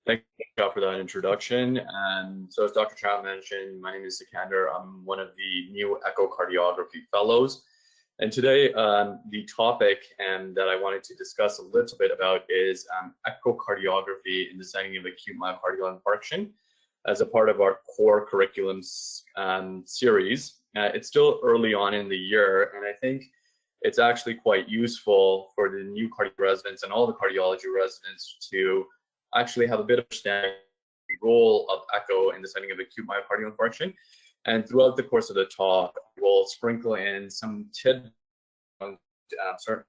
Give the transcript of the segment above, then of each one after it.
Thank you for that introduction. And so as Dr. Chow mentioned, my name is Sikander. I'm one of the new Echocardiography fellows. And today, the topic that I wanted to discuss a little bit about is echocardiography in the setting of acute myocardial infarction as a part of our core curriculum series. It's still early on in the year, and I think it's actually quite useful for the new cardio residents and all the cardiology residents to actually have a bit of understanding the role of echo in the setting of acute myocardial infarction. And throughout the course of the talk, we'll sprinkle in some tidbits on certain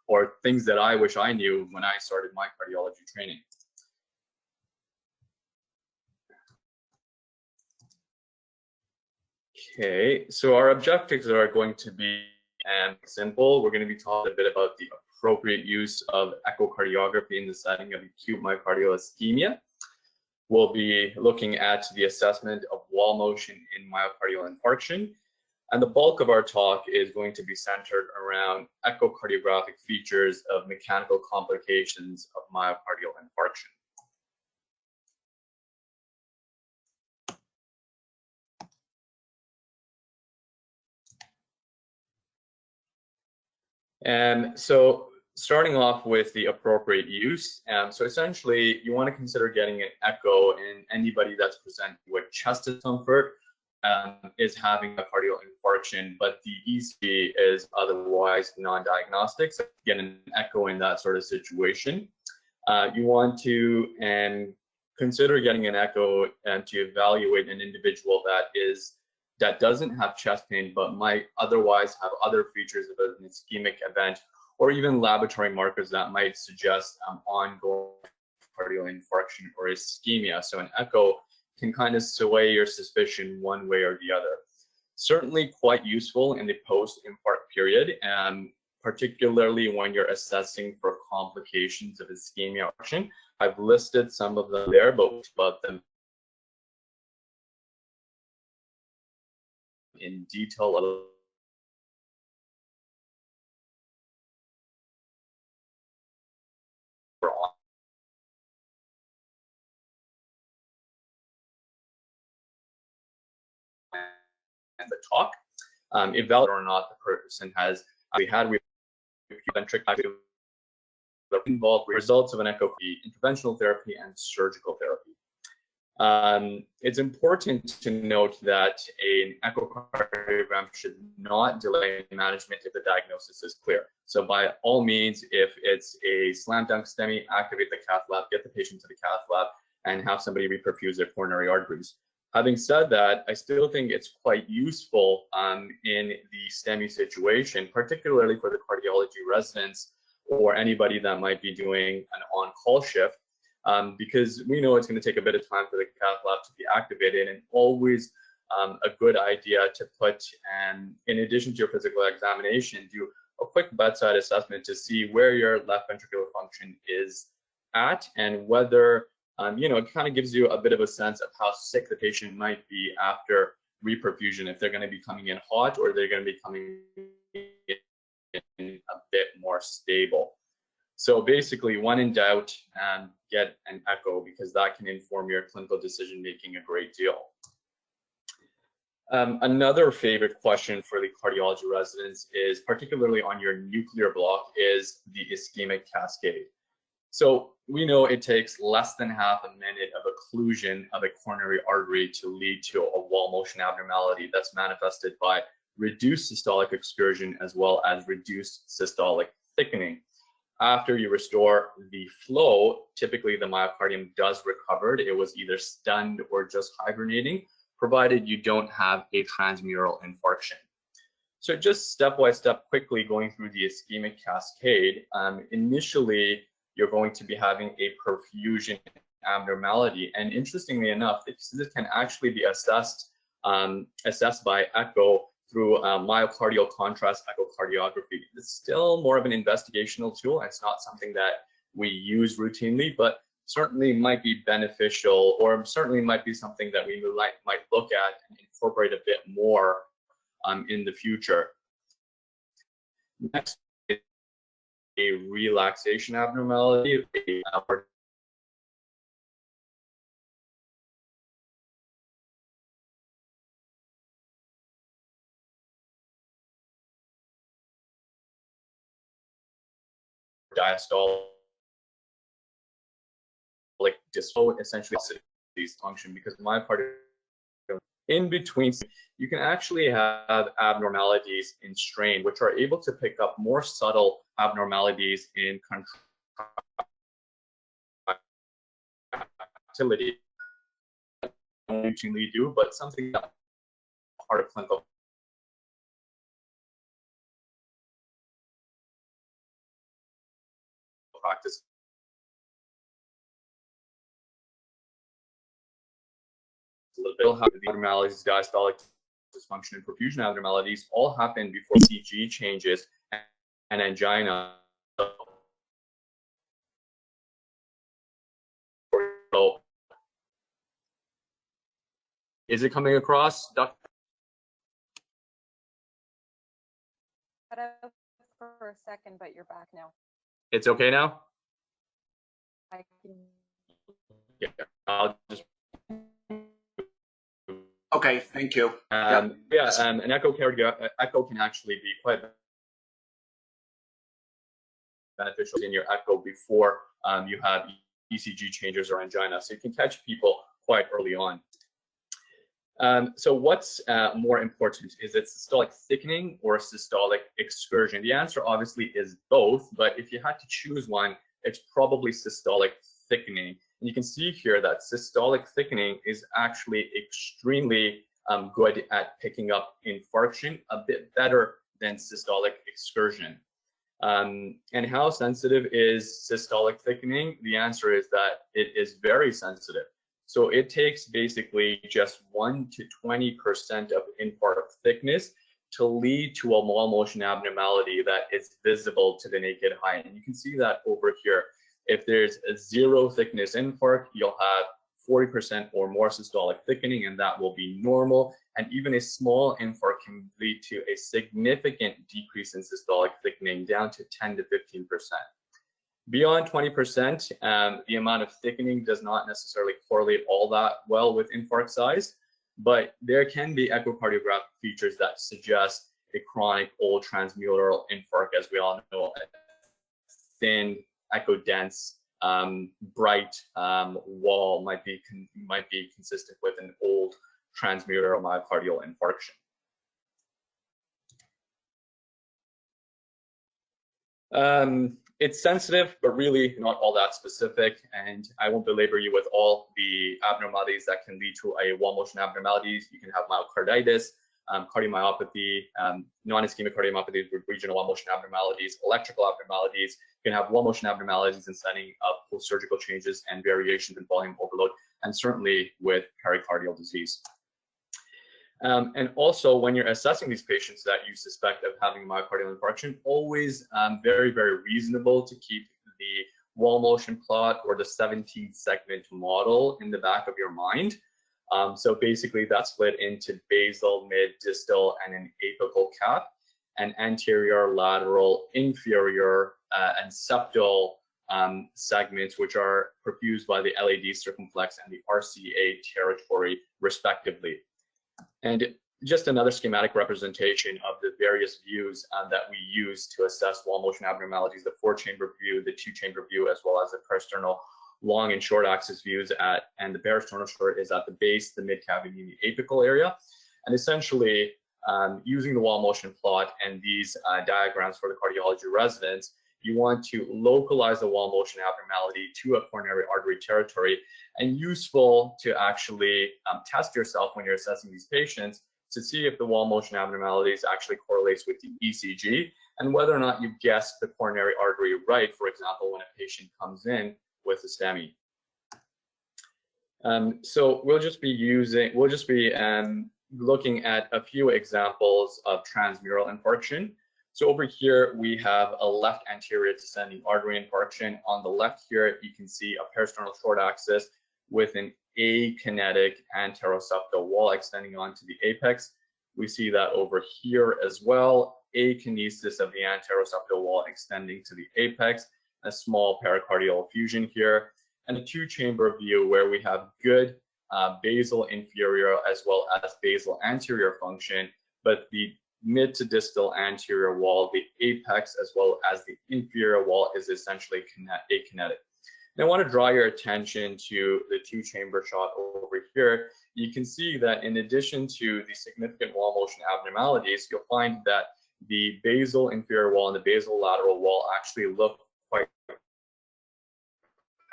or things that I wish I knew when I started my cardiology training. Okay, so our objectives are going to be simple. We're going to be talking a bit about the appropriate use of echocardiography in the setting of acute myocardial ischemia. We'll be looking at the assessment of wall motion in myocardial infarction. And the bulk of our talk is going to be centered around echocardiographic features of mechanical complications of myocardial infarction. And so starting off with the appropriate use. So essentially, you want to consider getting an echo in anybody that's presenting with chest discomfort, is having a myocardial infarction, but the ECG is otherwise non-diagnostic. So get an echo in that sort of situation. You want to consider getting an echo and to evaluate an individual that doesn't have chest pain, but might otherwise have other features of an ischemic event, or even laboratory markers that might suggest ongoing myocardial infarction or ischemia. So an echo can kind of sway your suspicion one way or the other. Certainly quite useful in the post-infarct period, and particularly when you're assessing for complications of ischemia. I've listed some of them there, but we'll talk about them in detail a little. And the talk, evaluate or not the person has had ventricular involved results of an echo, interventional therapy, and surgical therapy. It's important to note that an echocardiogram should not delay management if the diagnosis is clear. So by all means, if it's a slam dunk STEMI, activate the cath lab, get the patient to the cath lab, and have somebody reperfuse their coronary arteries. Having said that, I still think it's quite useful in the STEMI situation, particularly for the cardiology residents or anybody that might be doing an on-call shift, because we know it's going to take a bit of time for the cath lab to be activated, and always a good idea to put, in addition to your physical examination, do a quick bedside assessment to see where your left ventricular function is at, and whether it kind of gives you a bit of a sense of how sick the patient might be after reperfusion, if they're going to be coming in hot or they're going to be coming in a bit more stable. So basically, when in doubt, get an echo, because that can inform your clinical decision making a great deal. Another favorite question for the cardiology residents is, particularly on your nuclear block, is the ischemic cascade. So we know it takes less than half a minute of occlusion of a coronary artery to lead to a wall motion abnormality that's manifested by reduced systolic excursion as well as reduced systolic thickening. After you restore the flow, typically the myocardium does recover. It was either stunned or just hibernating, provided you don't have a transmural infarction. So just step by step, quickly going through the ischemic cascade, initially, you're going to be having a perfusion abnormality. And interestingly enough, this can actually be assessed by echo through myocardial contrast echocardiography. It's still more of an investigational tool. It's not something that we use routinely, but certainly might be beneficial, or certainly might be something that we might look at and incorporate a bit more in the future. Next, a relaxation abnormality, diastolic distal, essentially these function, because myocardial in between, you can actually have abnormalities in strain, which are able to pick up more subtle abnormalities in contractility. Routinely do, but something that part of clinical practice. A little bit of the abnormalities, diastolic dysfunction, and perfusion abnormalities all happen before ECG changes and angina. So, is it coming across, Dr.? Cut out for a second, but you're back now. It's okay now? I can. Yeah, I'll just. Okay, thank you. An echo can actually be quite beneficial in your echo before you have ECG changes or angina. So you can catch people quite early on. So what's more important? Is it systolic thickening or systolic excursion? The answer obviously is both, but if you had to choose one, it's probably systolic thickening. And you can see here that systolic thickening is actually extremely good at picking up infarction, a bit better than systolic excursion. And how sensitive is systolic thickening? The answer is that it is very sensitive. So it takes basically just 1 to 20% of infarct thickness to lead to a wall motion abnormality that is visible to the naked eye. And you can see that over here. If there's a 0 thickness infarct, you'll have 40% or more systolic thickening, and that will be normal. And even a small infarct can lead to a significant decrease in systolic thickening down to 10 to 15%. Beyond 20%, the amount of thickening does not necessarily correlate all that well with infarct size, but there can be echocardiographic features that suggest a chronic old transmural infarct, as we all know, thin, echo-dense, bright wall might be consistent with an old transmural myocardial infarction. It's sensitive, but really not all that specific, and I won't belabor you with all the abnormalities that can lead to a wall motion abnormalities. You can have myocarditis, cardiomyopathy, non-ischemic cardiomyopathy with regional wall motion abnormalities, electrical abnormalities. You can have wall motion abnormalities in setting up post-surgical changes and variations in volume overload, and certainly with pericardial disease. And also, when you're assessing these patients that you suspect of having myocardial infarction, always very, very reasonable to keep the wall motion plot or the 17 segment model in the back of your mind. So basically, that's split into basal, mid, distal, and an apical cap, and anterior, lateral, inferior, and septal segments, which are perfused by the LAD circumflex and the RCA territory, respectively. And just another schematic representation of the various views that we use to assess wall motion abnormalities: the 4-chamber view, the 2-chamber view, as well as the peristernal long and short axis views and the peristernal short is at the base, the mid cavity, and the apical area. And essentially, using the wall motion plot and these diagrams for the cardiology residents, you want to localize the wall motion abnormality to a coronary artery territory, and useful to actually test yourself when you're assessing these patients to see if the wall motion abnormalities actually correlates with the ECG and whether or not you guessed the coronary artery right, for example, when a patient comes in with a STEMI. So we'll just be looking at a few examples of transmural infarction. So over here, we have a left anterior descending artery infarction. On the left here, you can see a peristernal short axis with an akinetic anteroseptal wall extending onto the apex. We see that over here as well, akinesis of the anteroseptal wall extending to the apex, a small pericardial effusion here, and a 2-chamber view where we have good basal inferior as well as basal anterior function, but the mid to distal anterior wall, the apex, as well as the inferior wall is essentially akinetic. Now I want to draw your attention to the two-chamber shot over here. You can see that in addition to the significant wall motion abnormalities, you'll find that the basal inferior wall and the basal lateral wall actually look quite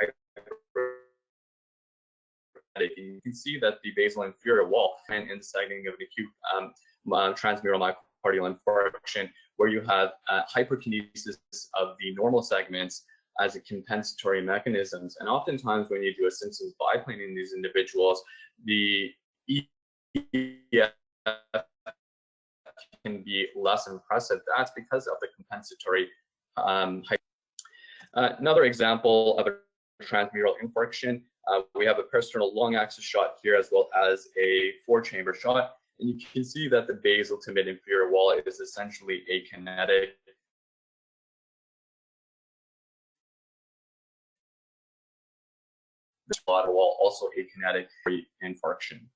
hyperkinetic. You can see that the basal inferior wall and in the setting of an acute transmural myocardial infarction, where you have hyperkinesis of the normal segments as a compensatory mechanisms. And oftentimes when you do a Simpson's biplane in these individuals, the EF can be less impressive. That's because of the compensatory another example of a transmural infarction, we have a peristernal long axis shot here as well as a 4-chamber shot. And you can see that the basal to mid inferior wall is essentially akinetic. The lateral wall also akinetic infarction.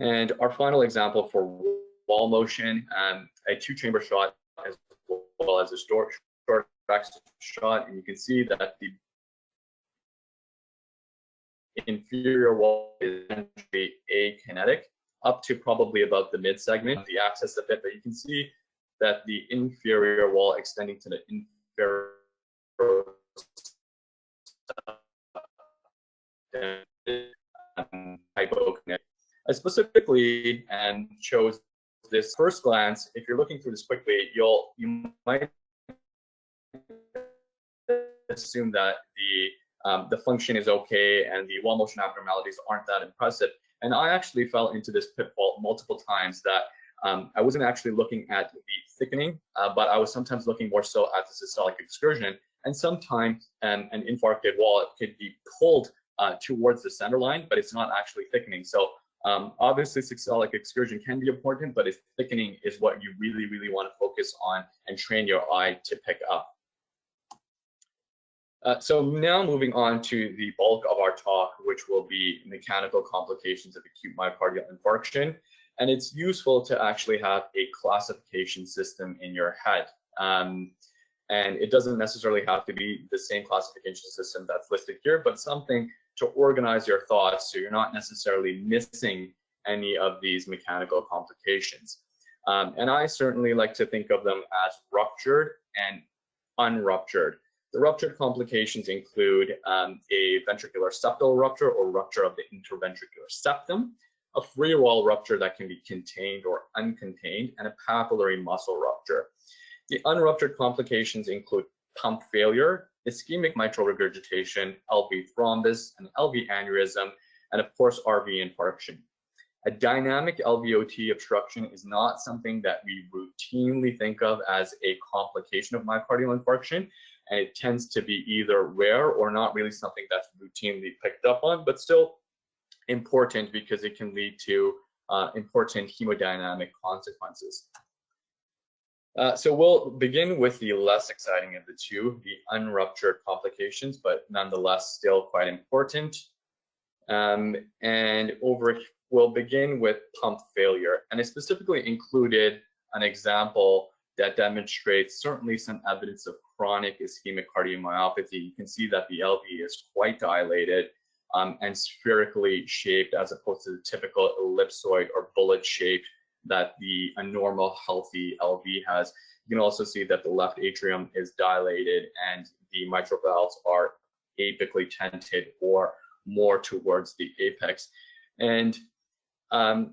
And our final example for wall motion, a 2-chamber shot as well as a short axis shot, and you can see that the inferior wall is essentially akinetic up to probably about the mid segment, the axis a bit, but you can see that the inferior wall extending to the inferior hypokinetic. I specifically chose this first glance. If you're looking through this quickly, you might assume that the function is okay and the wall motion abnormalities aren't that impressive. And I actually fell into this pitfall multiple times that I wasn't actually looking at the thickening, but I was sometimes looking more so at the systolic excursion. And sometimes an infarcted wall could be pulled towards the center line, but it's not actually thickening. So obviously systolic excursion can be important, but if thickening is what you really, really want to focus on and train your eye to pick up. So now moving on to the bulk of our talk, which will be mechanical complications of acute myocardial infarction. And it's useful to actually have a classification system in your head. And it doesn't necessarily have to be the same classification system that's listed here, but something to organize your thoughts so you're not necessarily missing any of these mechanical complications. And I certainly like to think of them as ruptured and unruptured. The ruptured complications include a ventricular septal rupture or rupture of the interventricular septum, a free wall rupture that can be contained or uncontained, and a papillary muscle rupture. The unruptured complications include pump failure, ischemic mitral regurgitation, LV thrombus, an LV aneurysm, and of course RV infarction. A dynamic LVOT obstruction is not something that we routinely think of as a complication of myocardial infarction, and it tends to be either rare or not really something that's routinely picked up on, but still important because it can lead to important hemodynamic consequences. So we'll begin with the less exciting of the two, the unruptured complications, but nonetheless still quite important. We'll begin with pump failure, and I specifically included an example that demonstrates certainly some evidence of chronic ischemic cardiomyopathy. You can see that the LV is quite dilated and spherically shaped as opposed to the typical ellipsoid or bullet shaped that a normal healthy LV has. You can also see that the left atrium is dilated and the mitral valves are apically tented or more towards the apex. And I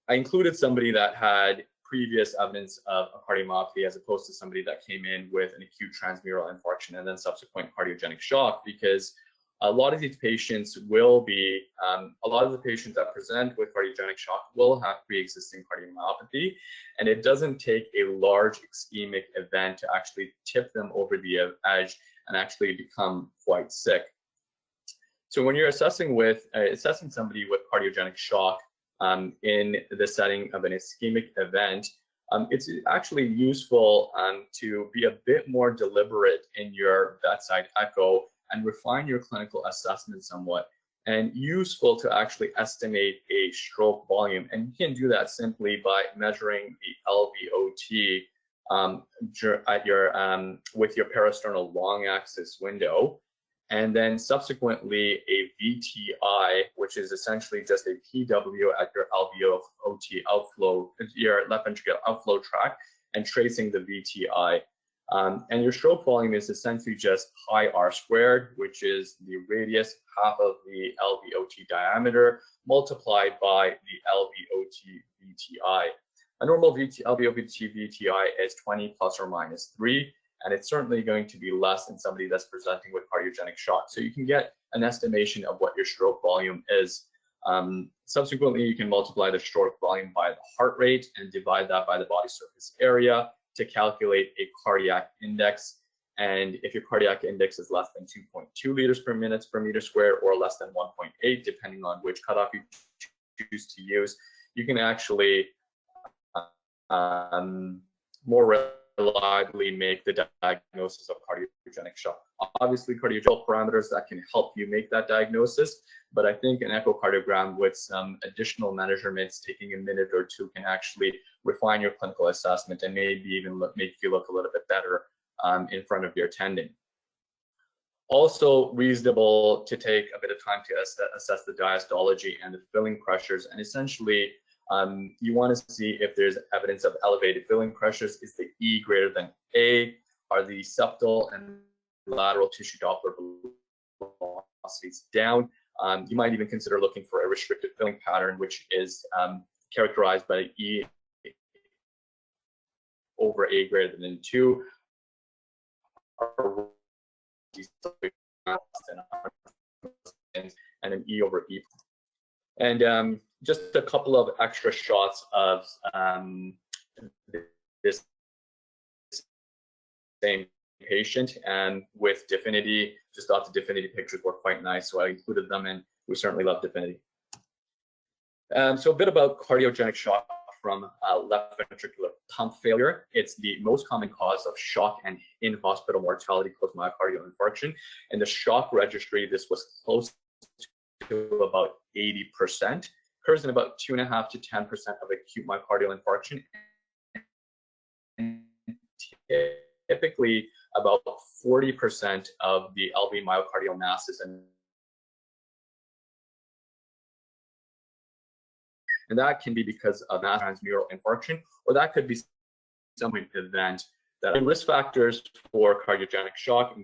included somebody that had previous evidence of a cardiomyopathy as opposed to somebody that came in with an acute transmural infarction and then subsequent cardiogenic shock, because a lot of these patients will be, a lot of the patients that present with cardiogenic shock will have pre-existing cardiomyopathy, and it doesn't take a large ischemic event to actually tip them over the edge and actually become quite sick. So when you're assessing somebody with cardiogenic shock in the setting of an ischemic event, it's actually useful to be a bit more deliberate in your bedside echo and refine your clinical assessment somewhat. and useful to actually estimate a stroke volume. And you can do that simply by measuring the LVOT with your parasternal long axis window, and then subsequently a VTI, which is essentially just a PW at your LVOT outflow, your left ventricular outflow tract, and tracing the VTI. And your stroke volume is essentially just pi r squared, which is the radius, half of the LVOT diameter, multiplied by the LVOT VTI. A normal LVOT VTI is 20 plus or minus 3, and it's certainly going to be less than somebody that's presenting with cardiogenic shock. So you can get an estimation of what your stroke volume is. Subsequently, you can multiply the stroke volume by the heart rate and divide that by the body surface area to calculate a cardiac index. And if your cardiac index is less than 2.2 liters per minute per meter squared, or less than 1.8, depending on which cutoff you choose to use, you can actually more reliably make the diagnosis of cardiogenic shock. Obviously, cardiological parameters that can help you make that diagnosis, but I think an echocardiogram with some additional measurements taking a minute or two can actually refine your clinical assessment and maybe even make you look a little bit better in front of your attending. Also reasonable to take a bit of time to assess the diastology and the filling pressures, and essentially you want to see if there's evidence of elevated filling pressures. Is the E greater than A? Are the septal and lateral tissue Doppler velocities down? You might even consider looking for a restricted filling pattern, which is characterized by E over A greater than 2. And an E over E. And just a couple of extra shots of this same patient, and with DEFINITY. Just thought the DEFINITY pictures were quite nice, so I included them, and we certainly love DEFINITY. So a bit about cardiogenic shock from left ventricular pump failure. It's the most common cause of shock and in-hospital mortality caused myocardial infarction. In the shock registry, this was close to about 80%. Occurs in about 2.5 to 10% of acute myocardial infarction. And typically, about 40% of the LV myocardial masses, and that can be because of mass transmural infarction, or that could be some event that are risk factors for cardiogenic shock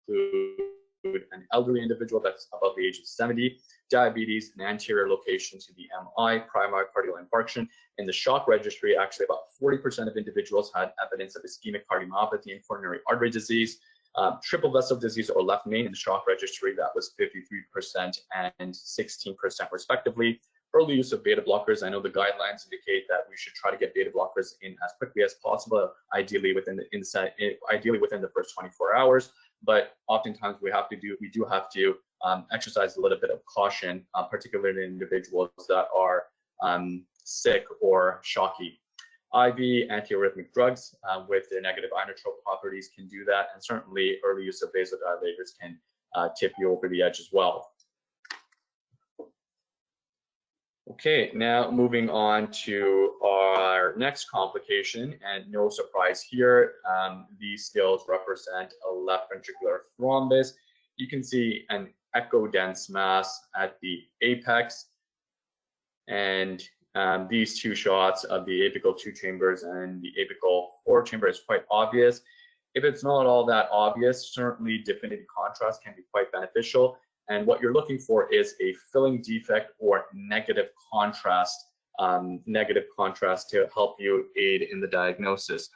include an elderly individual that's above the age of 70, diabetes, an anterior location to the MI, prior myocardial infarction. In the shock registry, actually about 40% of individuals had evidence of ischemic cardiomyopathy and coronary artery disease. Triple vessel disease or left main in the shock registry, that was 53% and 16% respectively. Early use of beta blockers. I know the guidelines indicate that we should try to get beta blockers in as quickly as possible, ideally within the first 24 hours. But oftentimes we do have to exercise a little bit of caution, particularly in individuals that are sick or shocky. IV antiarrhythmic drugs with their negative inotrope properties can do that, and certainly early use of vasodilators can tip you over the edge as well. Okay, now moving on to our next complication, and no surprise here, these stills represent a left ventricular thrombus. You can see an echo-dense mass at the apex, and these two shots of the apical 2 chambers and the apical 4 chamber is quite obvious. If it's not all that obvious, certainly DEFINITY contrast can be quite beneficial. And what you're looking for is a filling defect or negative contrast to help you aid in the diagnosis.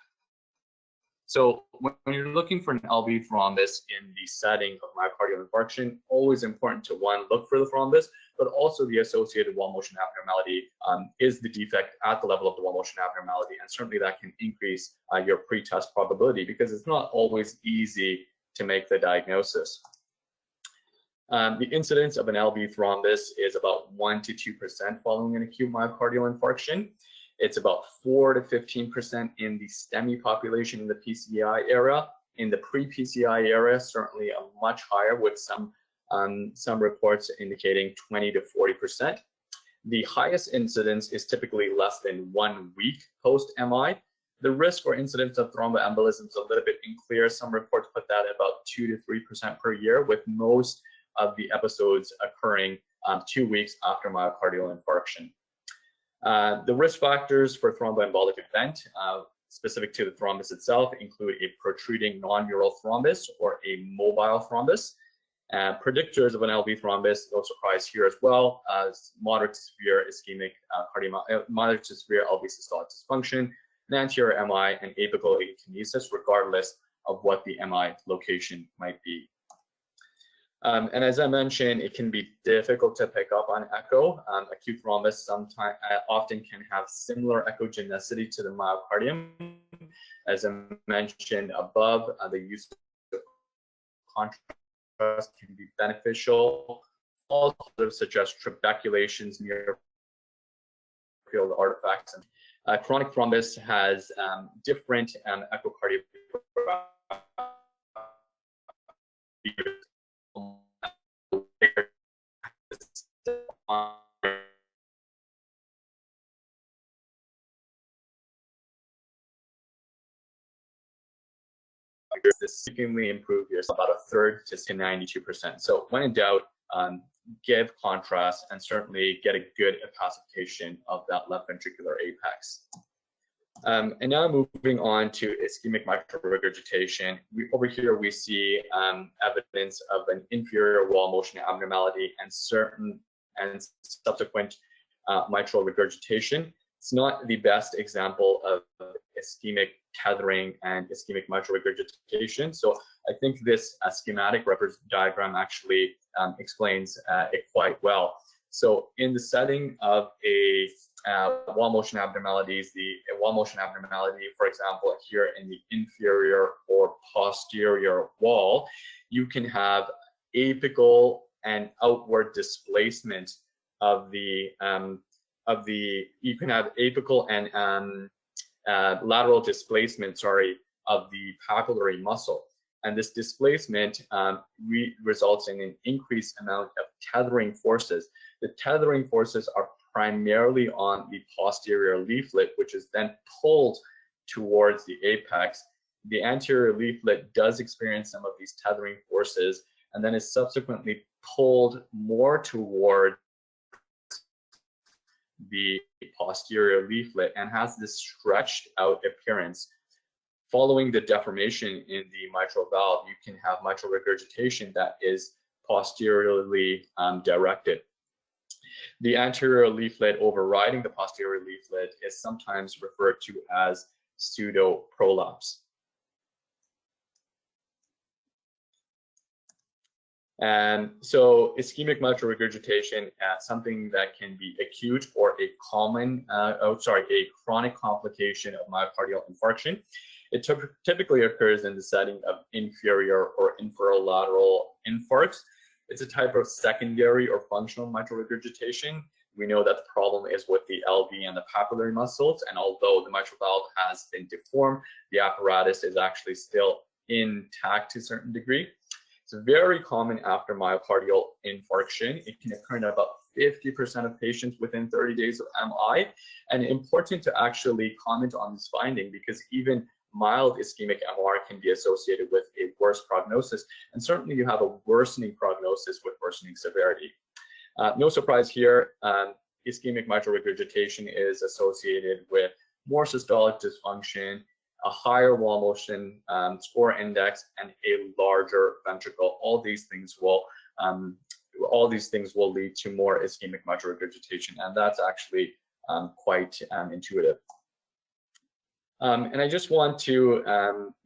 So when you're looking for an LV thrombus in the setting of myocardial infarction, always important to, one, look for the thrombus, but also the associated wall motion abnormality is the defect at the level of the wall motion abnormality, and certainly that can increase your pre-test probability, because it's not always easy to make the diagnosis. The incidence of an LV thrombus is about 1 to 2% following an acute myocardial infarction. It's about 4 to 15% in the STEMI population in the PCI era, In the pre-PCI era, certainly a much higher, with some reports indicating 20 to 40%. The highest incidence is typically less than 1 week post-MI. The risk or incidence of thromboembolism is a little bit unclear. Some reports put that at about 2 to 3% per year, with most of the episodes occurring 2 weeks after myocardial infarction. The risk factors for thromboembolic event, specific to the thrombus itself, include a protruding non-mural thrombus or a mobile thrombus. Predictors of an LV thrombus, no surprise here as well, as moderate to severe ischemic moderate to severe LV systolic dysfunction, an anterior MI, and apical akinesis, regardless of what the MI location might be. And as I mentioned, it can be difficult to pick up on echo. Acute thrombus sometimes often can have similar echogenicity to the myocardium. As I mentioned above, the use of contrast can be beneficial. Also suggest trabeculations near field artifacts. Chronic thrombus has different echocardiography. This significantly improve yours about a third to 92%. So when in doubt, give contrast and certainly get a good opacification of that left ventricular apex. And now moving on to ischemic mitral regurgitation. Over here we see evidence of an inferior wall motion abnormality and subsequent mitral regurgitation. It's not the best example of ischemic tethering and ischemic mitral regurgitation. So I think this schematic diagram actually explains it quite well. So in the setting of a wall motion abnormalities, the wall motion abnormality, for example, here in the inferior or posterior wall, you can have apical and outward displacement of the you can have apical and lateral displacement, sorry, of the papillary muscle. And this displacement results in an increased amount of tethering forces. The tethering forces are primarily on the posterior leaflet, which is then pulled towards the apex. The anterior leaflet does experience some of these tethering forces and then is subsequently pulled more toward the posterior leaflet and has this stretched out appearance. Following the deformation in the mitral valve, you can have mitral regurgitation that is posteriorly directed. The anterior leaflet overriding the posterior leaflet is sometimes referred to as pseudoprolapse. So ischemic mitral regurgitation, something that can be acute or a chronic complication of myocardial infarction. It typically occurs in the setting of inferior or inferolateral infarct. It's a type of secondary or functional mitral regurgitation. We know that the problem is with the LV and the papillary muscles, and although the mitral valve has been deformed, the apparatus is actually still intact to a certain degree. It's very common after myocardial infarction. It can occur in about 50% of patients within 30 days of MI, and important to actually comment on this finding because even mild ischemic MR can be associated with a worse prognosis, and certainly you have a worsening prognosis with worsening severity. No surprise here, ischemic mitral regurgitation is associated with more systolic dysfunction, a higher wall motion score index, and a larger ventricle. All these things will lead to more ischemic mitral regurgitation, and that's actually quite intuitive. And I just want to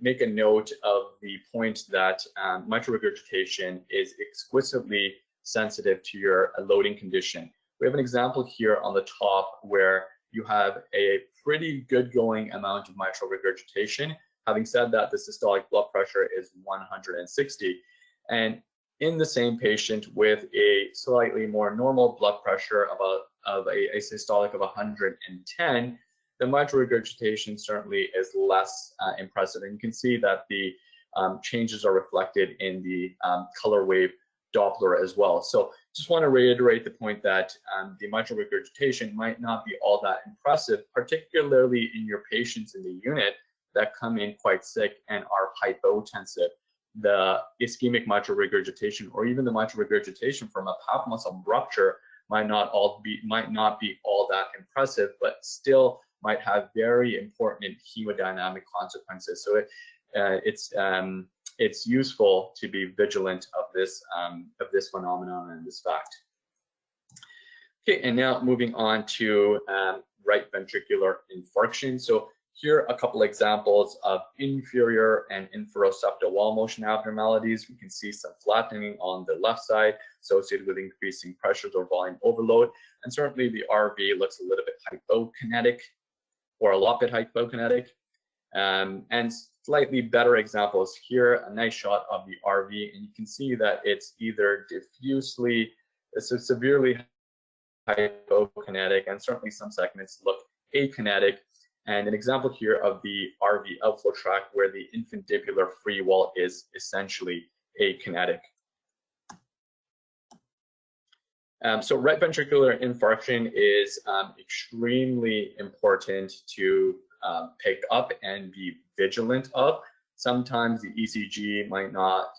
make a note of the point that mitral regurgitation is exquisitely sensitive to your loading condition. We have an example here on the top where you have a pretty good going amount of mitral regurgitation. Having said that, the systolic blood pressure is 160. And in the same patient with a slightly more normal blood pressure of a systolic of 110, the mitral regurgitation certainly is less impressive. And you can see that the changes are reflected in the color wave Doppler as well. So just want to reiterate the point that the mitral regurgitation might not be all that impressive, particularly in your patients in the unit that come in quite sick and are hypotensive. The ischemic mitral regurgitation, or even the mitral regurgitation from a path muscle rupture, might not be all that impressive, but still might have very important hemodynamic consequences. So it's useful to be vigilant of this phenomenon and this fact. Okay, and now moving on to right ventricular infarction. So here are a couple examples of inferior and inferoseptal wall motion abnormalities. We can see some flattening on the left side associated with increasing pressures or volume overload. And certainly the RV looks a little bit hypokinetic or a lot bit hypokinetic. And slightly better examples here, a nice shot of the RV, and you can see that it's either diffusely, so severely hypokinetic, and certainly some segments look akinetic. And an example here of the RV outflow tract where the infundibular free wall is essentially akinetic. So right ventricular infarction is extremely important to pick up and be vigilant of. Sometimes the ECG might not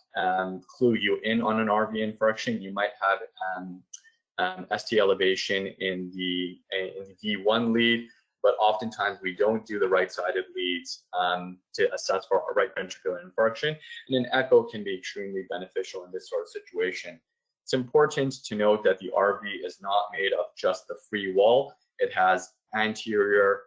clue you in on an RV infarction. You might have ST elevation in the V1 lead, but oftentimes we don't do the right-sided leads to assess for a right ventricular infarction, and an echo can be extremely beneficial in this sort of situation. It's important to note that the RV is not made of just the free wall. It has anterior,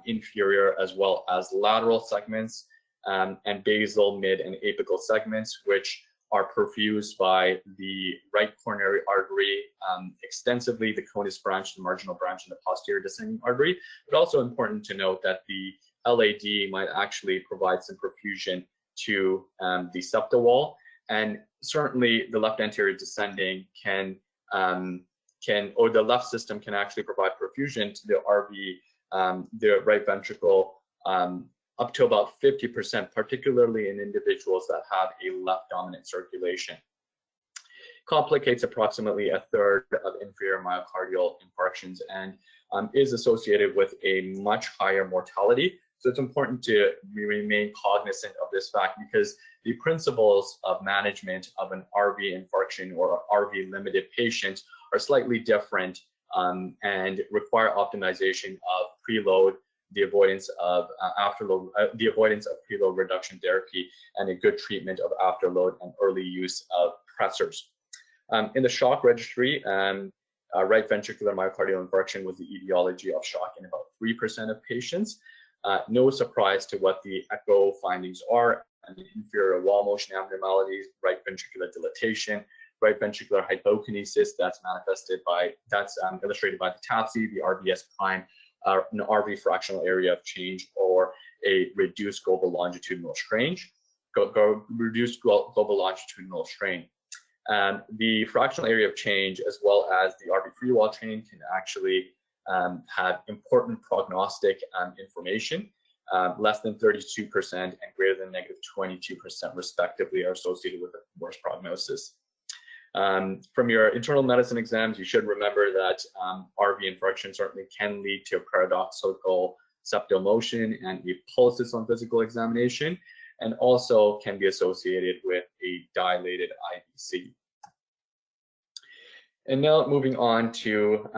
inferior, as well as lateral segments, and basal, mid, and apical segments, which are perfused by the right coronary artery extensively, the conus branch, the marginal branch, and the posterior descending artery. But also important to note that the LAD might actually provide some perfusion to the septal wall, and certainly the left anterior descending or the left system can actually provide perfusion to the RV, the right ventricle, up to about 50%, particularly in individuals that have a left dominant circulation. Complicates approximately a third of inferior myocardial infarctions and is associated with a much higher mortality. So it's important to remain cognizant of this fact, because the principles of management of an RV infarction or RV limited patient are slightly different and require optimization of preload, the avoidance of afterload, the avoidance of preload reduction therapy, and a good treatment of afterload and early use of pressors. In the shock registry, right ventricular myocardial infarction was the etiology of shock in about 3% of patients. No surprise to what the echo findings are: and the inferior wall motion abnormalities, right ventricular dilatation, right ventricular hypokinesis. That's illustrated by the TAPSE, the RVS prime, an RV fractional area of change, or a reduced global longitudinal strain. Reduced global longitudinal strain. The fractional area of change, as well as the RV free wall strain, can actually have important prognostic information. Less than 32% and greater than -22% respectively are associated with a worse prognosis. From your internal medicine exams, you should remember that RV infarction certainly can lead to a paradoxical septal motion and a pulsus on physical examination, and also can be associated with a dilated IVC. And now moving on to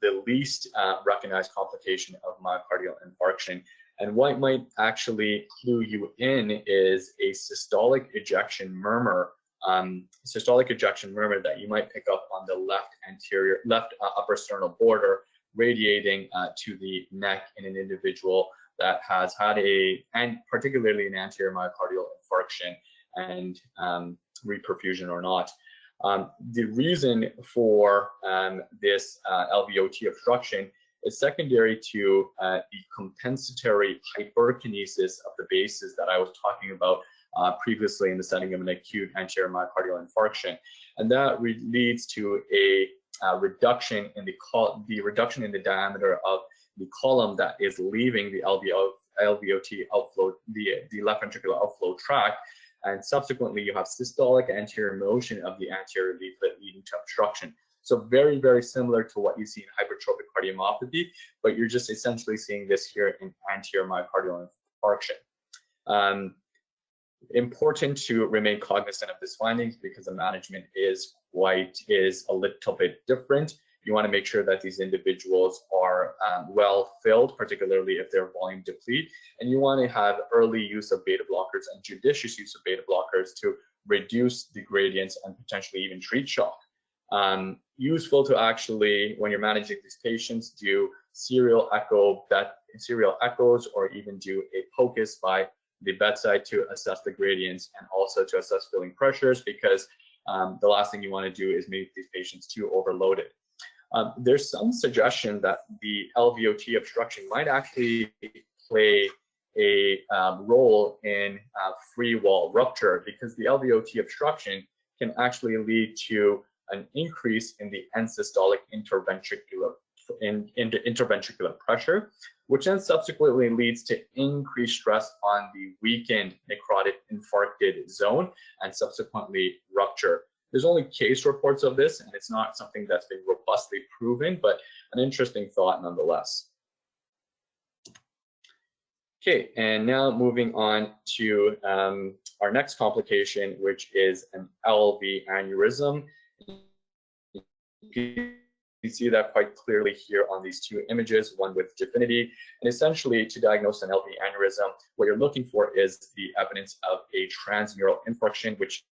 the least recognized complication of myocardial infarction. And what might actually clue you in is a systolic ejection murmur that you might pick up on the left upper sternal border, radiating to the neck in an individual that has had and particularly an anterior myocardial infarction and reperfusion or not. The reason for this LVOT obstruction is secondary to the compensatory hyperkinesis of the bases that I was talking about previously in the setting of an acute anterior myocardial infarction, and that leads to a reduction in the diameter of the column that is leaving the LVOT outflow, the left ventricular outflow tract, and subsequently you have systolic anterior motion of the anterior leaflet leading to obstruction. So very, very similar to what you see in hypertrophic cardiomyopathy, but you're just essentially seeing this here in anterior myocardial infarction. Important to remain cognizant of these findings because the management is a little bit different. You want to make sure that these individuals are well filled, particularly if they're volume deplete, and you want to have early use of beta blockers and judicious use of beta blockers to reduce the gradients and potentially even treat shock. Useful to actually, when you're managing these patients, do serial echoes or even do a POCUS by the bedside to assess the gradients and also to assess filling pressures, because the last thing you want to do is make these patients too overloaded. There's some suggestion that the LVOT obstruction might actually play a role in free wall rupture, because the LVOT obstruction can actually lead to an increase in the end systolic interventricular pressure, which then subsequently leads to increased stress on the weakened necrotic infarcted zone and subsequently rupture. There's only case reports of this, and it's not something that's been robustly proven, but an interesting thought nonetheless. Okay, and now moving on to our next complication, which is an LV aneurysm. You can see that quite clearly here on these two images, one with definity. And essentially, to diagnose an LV aneurysm, what you're looking for is the evidence of a transmural infarction, which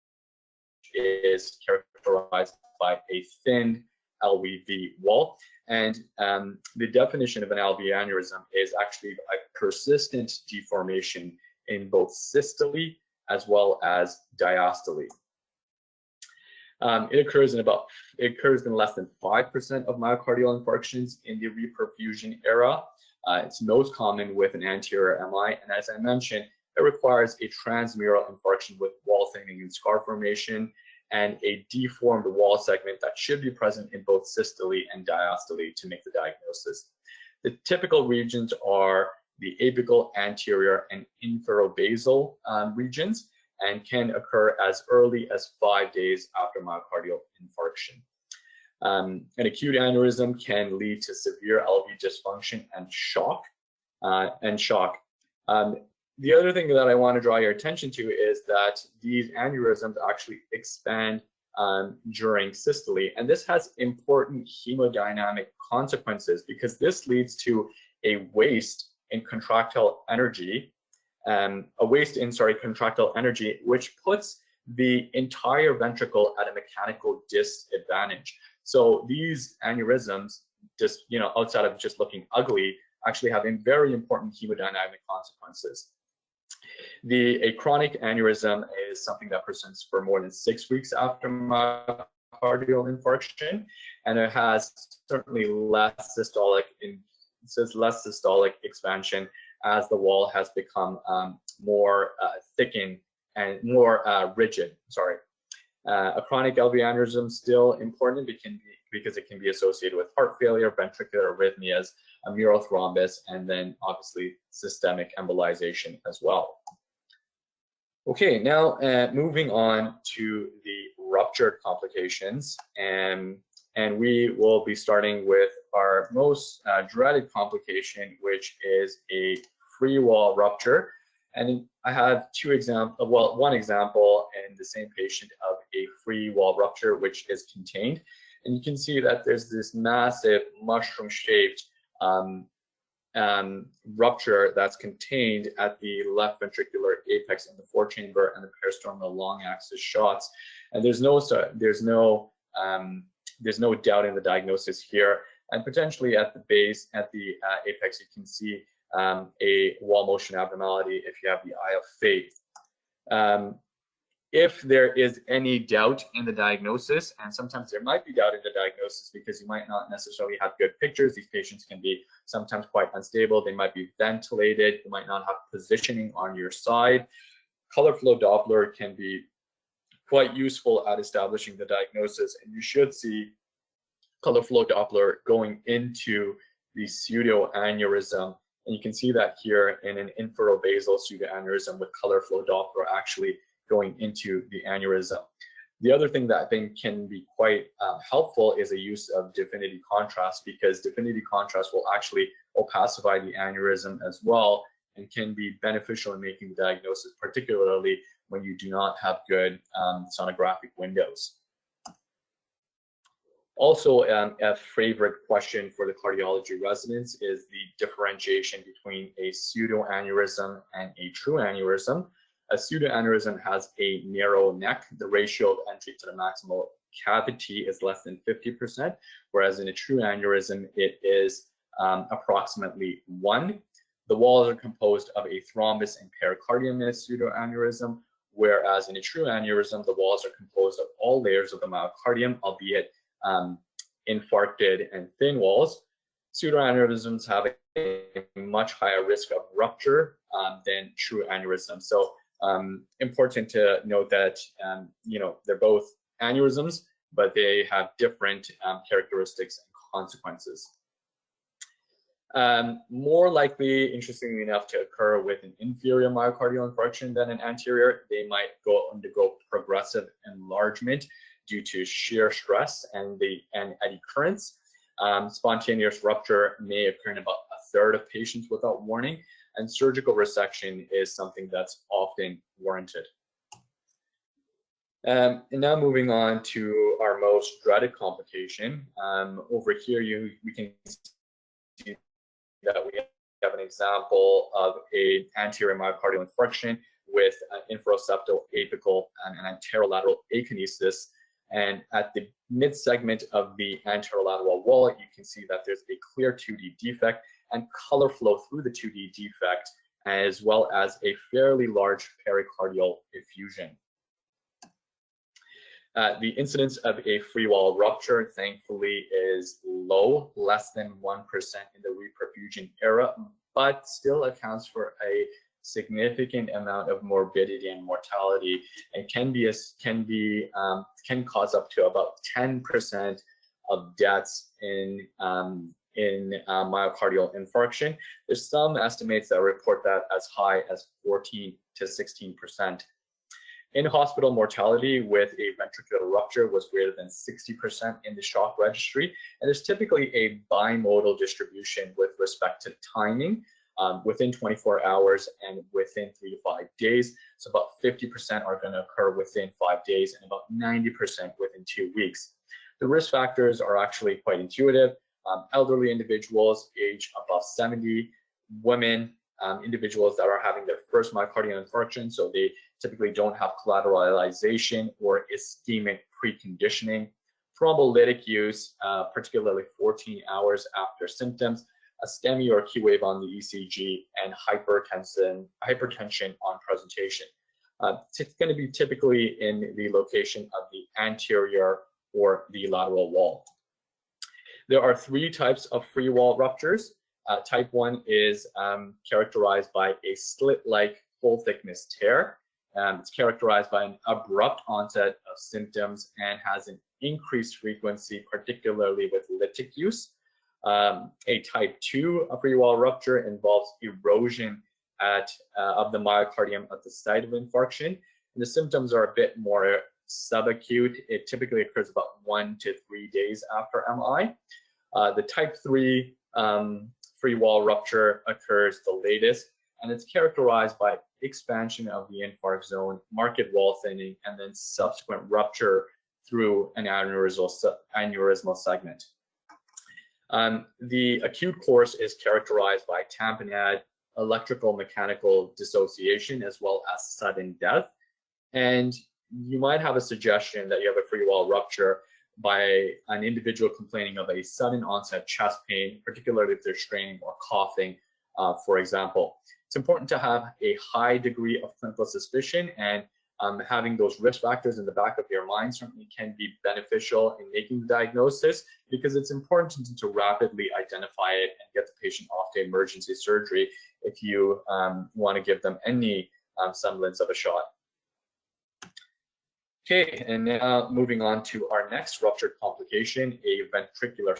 is characterized by a thin LVV wall. And the definition of an LV aneurysm is actually a persistent deformation in both systole as well as diastole. It occurs in less than 5% of myocardial infarctions in the reperfusion era. It's most common with an anterior MI, and as I mentioned, it requires a transmural infarction with wall thickening and scar formation, and a deformed wall segment that should be present in both systole and diastole to make the diagnosis. The typical regions are the apical, anterior, and inferobasal regions, and can occur as early as 5 days after myocardial infarction. An acute aneurysm can lead to severe LV dysfunction and shock. The other thing that I want to draw your attention to is that these aneurysms actually expand during systole, and this has important hemodynamic consequences because this leads to a waste in contractile energy, contractile energy, which puts the entire ventricle at a mechanical disadvantage. So these aneurysms, just outside of just looking ugly, actually have very important hemodynamic consequences. A chronic aneurysm is something that presents for more than 6 weeks after myocardial infarction, and it has certainly less systolic expansion as the wall has become more thickened and more rigid. A chronic LV aneurysm still important because it can be associated with heart failure, ventricular arrhythmias, a mural thrombus, and then obviously systemic embolization as well. Okay, now moving on to the ruptured complications, and we will be starting with our most dreaded complication, which is a free wall rupture. And I have one example in the same patient of a free wall rupture, which is contained. And you can see that there's this massive mushroom-shaped rupture that's contained at the left ventricular apex in the forechamber and the peristernal long axis shots. And there's no doubt in the diagnosis here. And potentially at the base, at the apex, you can see a wall motion abnormality if you have the eye of faith. If there is any doubt in the diagnosis, and sometimes there might be doubt in the diagnosis because you might not necessarily have good pictures. These patients can be sometimes quite unstable. They might be ventilated. You might not have positioning on your side. Color flow Doppler can be quite useful at establishing the diagnosis, and you should see color flow Doppler going into the pseudoaneurysm. And you can see that here in an inferobasal pseudoaneurysm with color flow Doppler actually going into the aneurysm. The other thing that I think can be quite helpful is the use of divinity contrast, because divinity contrast will actually opacify the aneurysm as well and can be beneficial in making the diagnosis, particularly when you do not have good sonographic windows. Also, a favorite question for the cardiology residents is the differentiation between a pseudoaneurysm and a true aneurysm. A pseudoaneurysm has a narrow neck. The ratio of entry to the maximal cavity is less than 50%, whereas in a true aneurysm, it is approximately 1. The walls are composed of a thrombus and pericardium in a pseudoaneurysm, whereas in a true aneurysm, the walls are composed of all layers of the myocardium, albeit infarcted and thin walls. Pseudoaneurysms have a much higher risk of rupture than true aneurysms. So important to note that they're both aneurysms, but they have different characteristics and consequences. More likely, interestingly enough, to occur with an inferior myocardial infarction than an anterior. They might undergo progressive enlargement due to shear stress and eddy currents. Spontaneous rupture may occur in about a third of patients without warning, and surgical resection is something that's often warranted. And now moving on to our most dreaded complication. Over here, we can see that we have an example of an anterior myocardial infarction with an infraseptal apical and an anterolateral akinesis. And at the mid-segment of the anterolateral wall, you can see that there's a clear 2D defect and color flow through the 2D defect, as well as a fairly large pericardial effusion. The incidence of a free wall rupture, thankfully, is low, less than 1% in the reperfusion era, but still accounts for a significant amount of morbidity and mortality, and can cause up to about 10% of deaths in myocardial infarction. There's some estimates that report that as high as 14 to 16%. In-hospital mortality with a ventricular rupture was greater than 60% in the shock registry, and there's typically a bimodal distribution with respect to timing. Within 24 hours and within 3 to 5 days. So about 50% are going to occur within 5 days and about 90% within 2 weeks. The risk factors are actually quite intuitive. Elderly individuals, age above 70, women, individuals that are having their first myocardial infarction, so they typically don't have collateralization or ischemic preconditioning. Thrombolytic use, particularly 14 hours after symptoms, a STEMI or Q wave on the ECG, and hypertension on presentation. It's going to be typically in the location of the anterior or the lateral wall. There are 3 types of free wall ruptures. Type 1 is characterized by a slit-like full thickness tear. It's characterized by an abrupt onset of symptoms and has an increased frequency, particularly with lytic use. A type 2 free wall rupture involves erosion of the myocardium at the site of infarction. And the symptoms are a bit more subacute. It typically occurs about 1 to 3 days after MI. The type 3 free wall rupture occurs the latest, and it's characterized by expansion of the infarct zone, marked wall thinning, and then subsequent rupture through an aneurysmal segment. The acute course is characterized by tamponade, electrical mechanical dissociation, as well as sudden death. And you might have a suggestion that you have a free wall rupture by an individual complaining of a sudden onset chest pain, particularly if they're straining or coughing, for example. It's important to have a high degree of clinical suspicion, and having those risk factors in the back of your mind certainly can be beneficial in making the diagnosis, because it's important to rapidly identify it and get the patient off to emergency surgery if you want to give them any semblance of a shot. Okay, and now moving on to our next rupture complication, a ventricular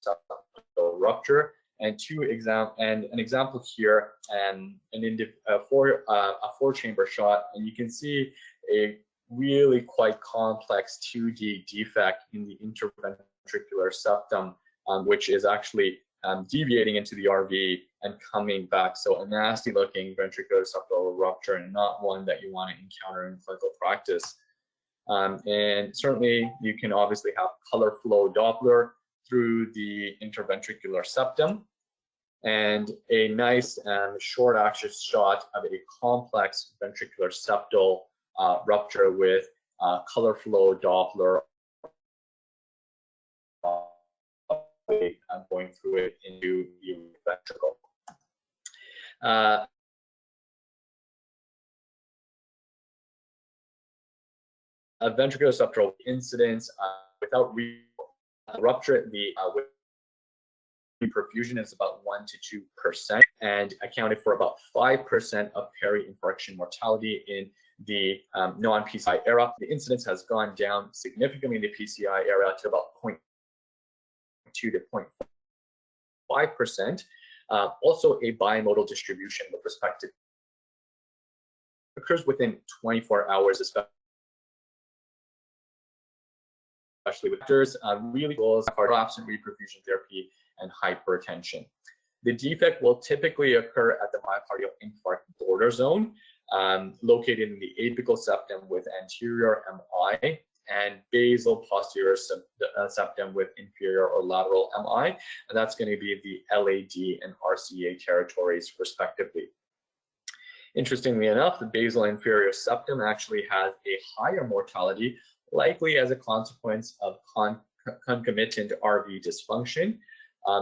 septal rupture. And an example here, a four-chamber shot, and you can see a really quite complex 2D defect in the interventricular septum, which is actually deviating into the RV and coming back. So a nasty looking ventricular septal rupture, and not one that you want to encounter in clinical practice. And certainly you can obviously have color flow Doppler through the interventricular septum, and a nice short axis shot of a complex ventricular septal rupture with color flow Doppler going through it into the ventricle. A ventricular septal incidence without rupture, the perfusion is about 1 to 2% and accounted for about 5% of peri-infarction mortality in the non-PCI era. The incidence has gone down significantly in the PCI era to about 0.2 to 0.5%. Also a bimodal distribution with respect to occurs within 24 hours, especially with doctors, really goals are absent reperfusion therapy and hypertension. The defect will typically occur at the myocardial infarct border zone, located in the apical septum with anterior MI and basal posterior septum with inferior or lateral MI, and that's going to be the LAD and RCA territories respectively. Interestingly enough, the basal inferior septum actually has a higher mortality, likely as a consequence of concomitant RV dysfunction.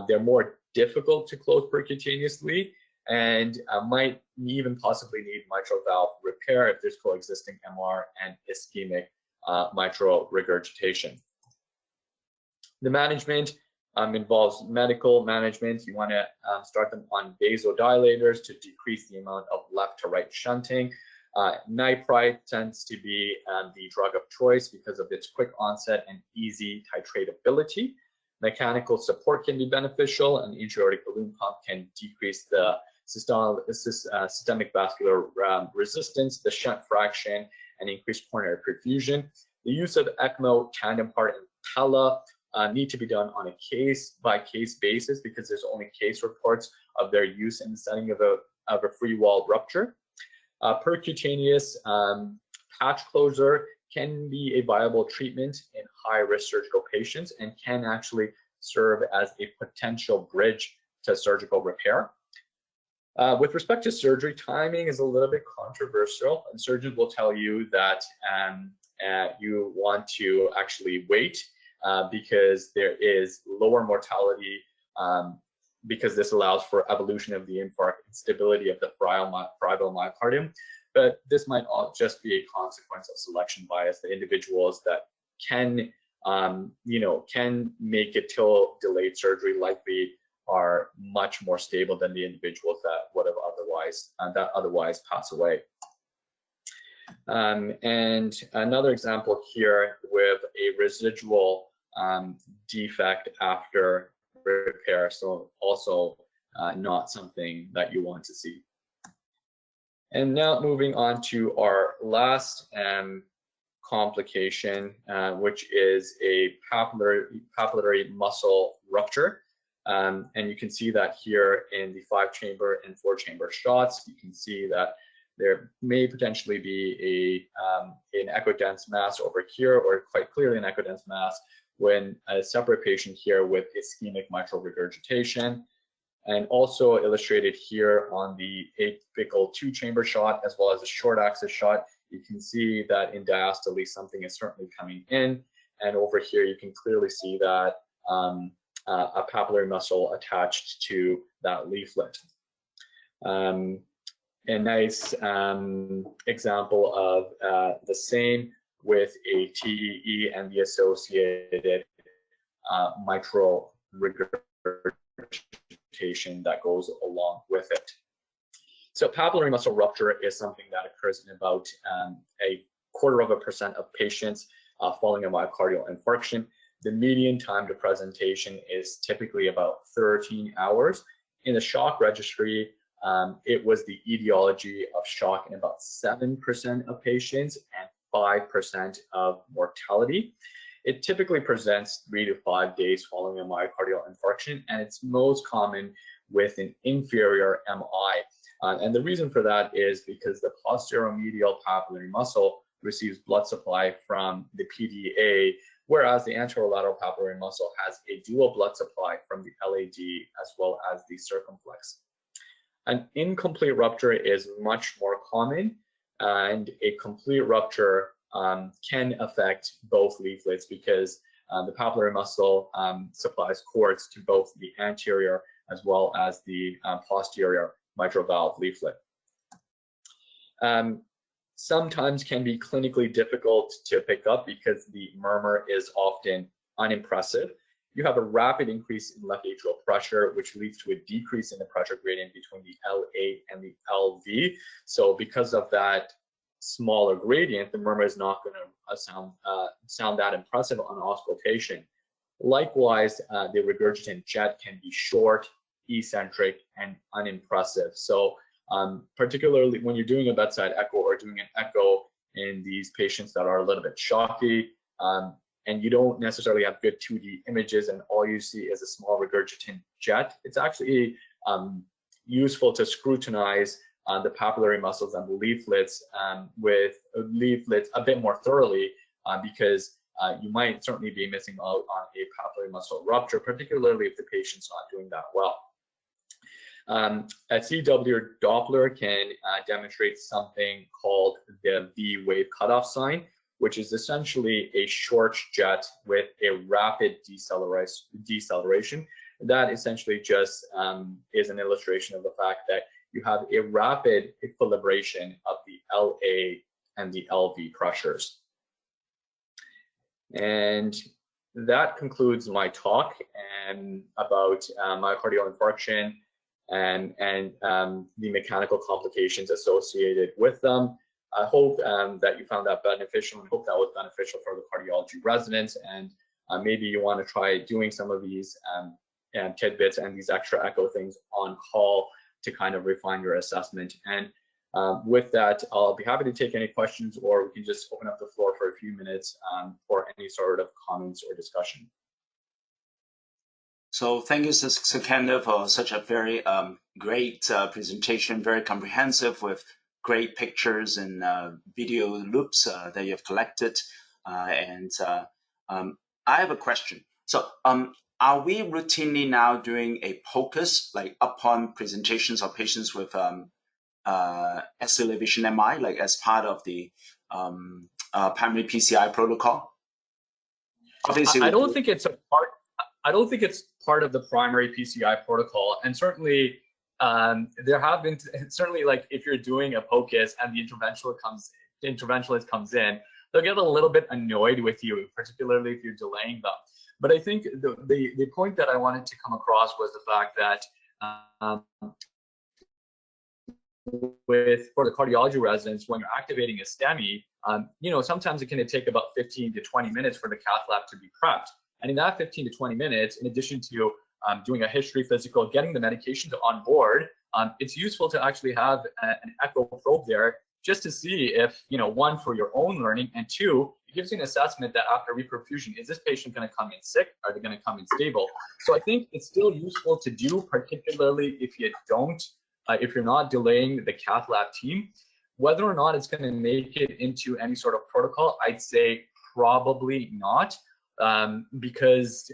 They're more difficult to close percutaneously and might even possibly need mitral valve repair if there's coexisting MR and ischemic mitral regurgitation. The management involves medical management. You want to start them on vasodilators to decrease the amount of left to right shunting. Nipride tends to be the drug of choice because of its quick onset and easy titratability. Mechanical support can be beneficial, and the intra-aortic balloon pump can decrease the systemic vascular resistance, the shunt fraction, and increase coronary perfusion. The use of ECMO, tandem heart, and TELA need to be done on a case-by-case basis because there's only case reports of their use in the setting of a free wall rupture. Percutaneous patch closure can be a viable treatment in high-risk surgical patients and can actually serve as a potential bridge to surgical repair. With respect to surgery, timing is a little bit controversial, and surgeons will tell you that you want to actually wait because there is lower mortality because this allows for evolution of the infarct and stability of the parietal myocardium. But this might all just be a consequence of selection bias. The individuals that can, can make it till delayed surgery likely are much more stable than the individuals that would have otherwise pass away. And another example here with a residual defect after repair, so also not something that you want to see. And now moving on to our last complication, which is a papillary muscle rupture. And you can see that here in the 5-chamber and 4-chamber shots. You can see that there may potentially be an echodense mass over here, or quite clearly an echodense mass, when a separate patient here with ischemic mitral regurgitation. And also illustrated here on the apical 2-chamber shot, as well as a short axis shot, you can see that in diastole something is certainly coming in. And over here you can clearly see that a papillary muscle attached to that leaflet. A nice example of the same with a TEE and the associated mitral regurgitation that goes along with it. So papillary muscle rupture is something that occurs in about 0.25% of patients following a myocardial infarction. The median time to presentation is typically about 13 hours. In the shock registry, it was the etiology of shock in about 7% of patients and 5% of mortality. It typically presents 3 to 5 days following a myocardial infarction, and it's most common with an inferior MI. And the reason for that is because the posteromedial papillary muscle receives blood supply from the PDA, whereas the anterolateral papillary muscle has a dual blood supply from the LAD as well as the circumflex. An incomplete rupture is much more common, and a complete rupture can affect both leaflets because the papillary muscle supplies cords to both the anterior as well as the posterior mitral valve leaflet. Sometimes can be clinically difficult to pick up because the murmur is often unimpressive. You have a rapid increase in left atrial pressure, which leads to a decrease in the pressure gradient between the L8 and the LV. So because of that smaller gradient, the murmur is not going to sound that impressive on auscultation. Likewise, the regurgitant jet can be short, eccentric, and unimpressive. So particularly when you're doing a bedside echo or doing an echo in these patients that are a little bit shocky, and you don't necessarily have good 2D images and all you see is a small regurgitant jet, it's actually useful to scrutinize the papillary muscles and the leaflets with leaflets a bit more thoroughly because you might certainly be missing out on a papillary muscle rupture, particularly if the patient's not doing that well. A CW Doppler can demonstrate something called the V wave cutoff sign, which is essentially a short jet with a rapid deceleration. That essentially just is an illustration of the fact that you have a rapid equilibration of the LA and the LV pressures. And that concludes my talk about myocardial infarction and the mechanical complications associated with them. I hope that you found that beneficial, and hope that was beneficial for the cardiology residents. And maybe you want to try doing some of these tidbits and these extra echo things on call to kind of refine your assessment. And with that, I'll be happy to take any questions, or we can just open up the floor for a few minutes for any sort of comments or discussion. So thank you, Sikander, for such a very great presentation, very comprehensive with great pictures and video loops that you have collected. I have a question. So are we routinely now doing a POCUS, like upon presentations of patients with S-elevation MI, like as part of the primary PCI protocol? Obviously, I don't think it's a part. I don't think it's part of the primary PCI protocol, and certainly there have been certainly, like, if you're doing a POCUS and the interventionalist comes in, they'll get a little bit annoyed with you, particularly if you're delaying them. But I think the point that I wanted to come across was the fact that for the cardiology residents, when you're activating a STEMI, sometimes it can take about 15 to 20 minutes for the cath lab to be prepped. And in that 15 to 20 minutes, in addition to doing a history physical, getting the medications on board, it's useful to actually have an echo probe there just to see if, one, for your own learning, and two, it gives you an assessment that after reperfusion, is this patient going to come in sick? Are they going to come in stable? So I think it's still useful to do, particularly if you don't, if you're not delaying the cath lab team. Whether or not it's going to make it into any sort of protocol, I'd say probably not, because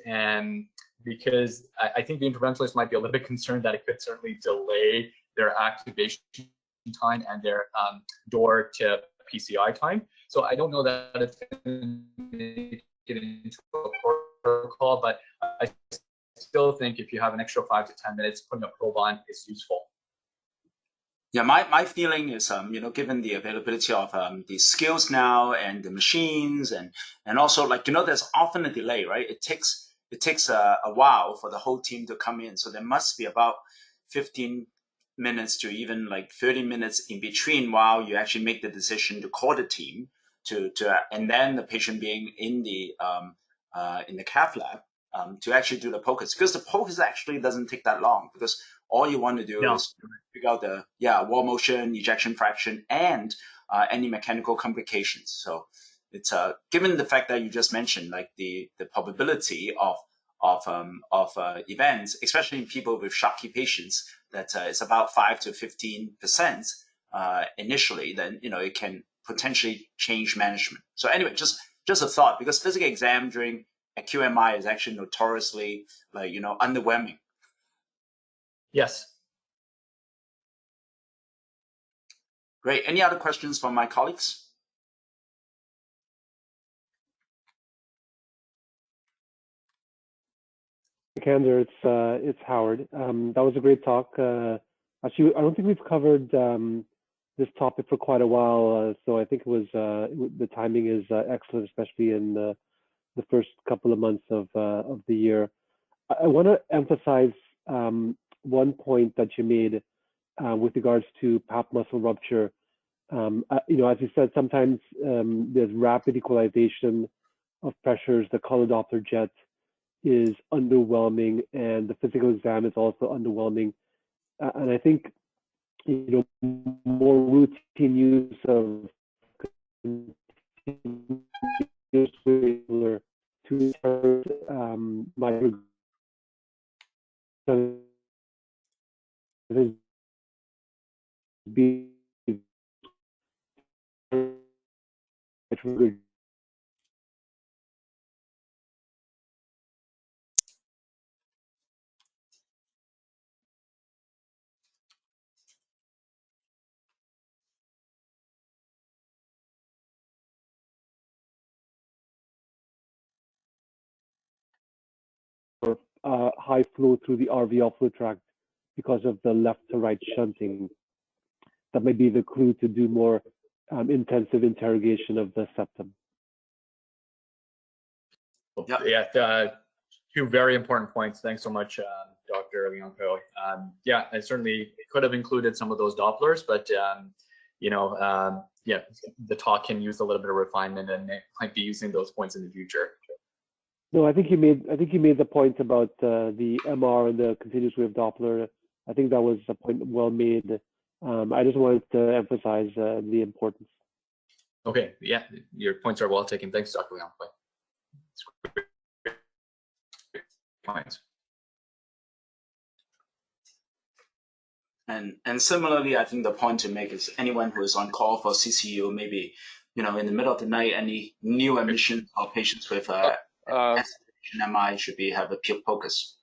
I think the interventionalists might be a little bit concerned that it could certainly delay their activation time and their door to PCI time. So I don't know that it's going to make it into a protocol, but I still think if you have an extra 5 to 10 minutes, putting a probe on is useful. Yeah, my feeling is, given the availability of the skills now and the machines, and also, there's often a delay, right? It takes a while for the whole team to come in. So there must be about 15 minutes to even 30 minutes in between while you actually make the decision to call the team and then the patient being in the in the cath lab to actually do the POCUS, because the POCUS actually doesn't take that long, because all you want to do is figure out the wall motion, ejection fraction, and any mechanical complications. So it's given the fact that you just mentioned, like the probability of events, especially in people with Sharkey patients, that it's about 5 to 15% initially, then it can potentially change management. So anyway, just a thought, because physical exam during a QMI is actually notoriously underwhelming. Yes. Great. Any other questions from my colleagues? Sikander, it's Howard. That was a great talk. Actually, I don't think we've covered this topic for quite a while, so I think it was the timing is excellent, especially in the first couple of months of the year. I want to emphasize one point that you made with regards to pap muscle rupture. As you said, sometimes there's rapid equalization of pressures. The color Doppler jet is underwhelming, and the physical exam is also underwhelming. And I think more routine use of Ventricular to my be high flow through the RVL flow tract because of the left to right shunting. That may be the clue to do more intensive interrogation of the septum. Yeah, two very important points. Thanks so much, Dr. Leonco. Yeah, I certainly could have included some of those Dopplers, but yeah, the talk can use a little bit of refinement, and might be using those points in the future. No, I think you made the point about the MR and the continuous wave Doppler. I think that was a point well made. I just wanted to emphasize the importance. Okay, yeah, your points are well taken. Thanks, Dr. Leonco. Points. And similarly, I think the point to make is anyone who is on call for CCU, maybe in the middle of the night, any new admission or patients with MI should have a POCUS.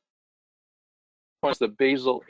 The basal